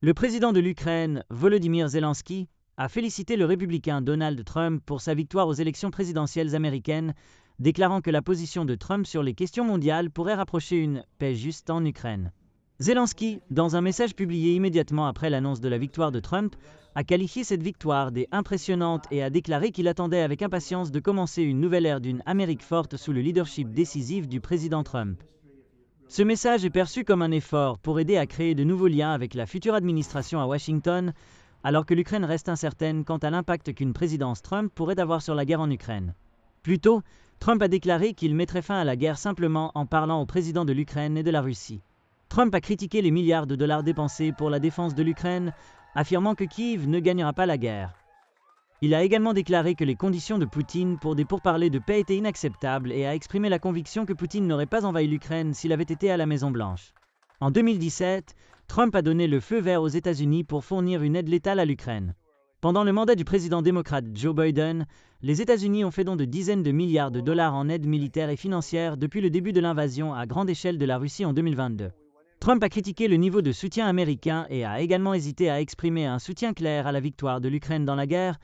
Le président de l'Ukraine, Volodymyr Zelensky, a félicité le républicain Donald Trump pour sa victoire aux élections présidentielles américaines, déclarant que la position de Trump sur les questions mondiales pourrait rapprocher une paix juste en Ukraine. Zelensky, dans un message publié immédiatement après l'annonce de la victoire de Trump, a qualifié cette victoire d'impressionnante et a déclaré qu'il attendait avec impatience de commencer une nouvelle ère d'une Amérique forte sous le leadership décisif du président Trump. Ce message est perçu comme un effort pour aider à créer de nouveaux liens avec la future administration à Washington, alors que l'Ukraine reste incertaine quant à l'impact qu'une présidence Trump pourrait avoir sur la guerre en Ukraine. Plus tôt, Trump a déclaré qu'il mettrait fin à la guerre simplement en parlant au président de l'Ukraine et de la Russie. Trump a critiqué les milliards de dollars dépensés pour la défense de l'Ukraine, affirmant que Kiev ne gagnera pas la guerre. Il a également déclaré que les conditions de Poutine pour des pourparlers de paix étaient inacceptables et a exprimé la conviction que Poutine n'aurait pas envahi l'Ukraine s'il avait été à la Maison-Blanche. En 2017, Trump a donné le feu vert aux États-Unis pour fournir une aide létale à l'Ukraine. Pendant le mandat du président démocrate Joe Biden, les États-Unis ont fait don de dizaines de milliards de dollars en aide militaire et financière depuis le début de l'invasion à grande échelle de la Russie en 2022. Trump a critiqué le niveau de soutien américain et a également hésité à exprimer un soutien clair à la victoire de l'Ukraine dans la guerre,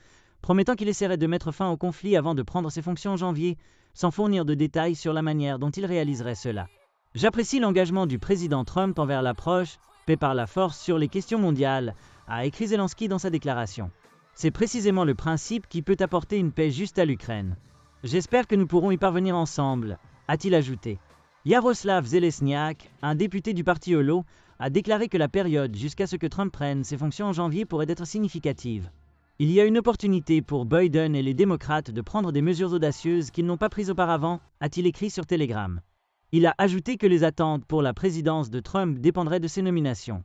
promettant qu'il essaierait de mettre fin au conflit avant de prendre ses fonctions en janvier, sans fournir de détails sur la manière dont il réaliserait cela. J'apprécie l'engagement du président Trump envers l'approche « paix par la force » sur les questions mondiales, a écrit Zelensky dans sa déclaration. C'est précisément le principe qui peut apporter une paix juste à l'Ukraine. J'espère que nous pourrons y parvenir ensemble, a-t-il ajouté. Yaroslav Zelesniak, un député du parti Holo, a déclaré que la période jusqu'à ce que Trump prenne ses fonctions en janvier pourrait être significative. Il y a une opportunité pour Biden et les démocrates de prendre des mesures audacieuses qu'ils n'ont pas prises auparavant, a-t-il écrit sur Telegram. Il a ajouté que les attentes pour la présidence de Trump dépendraient de ses nominations.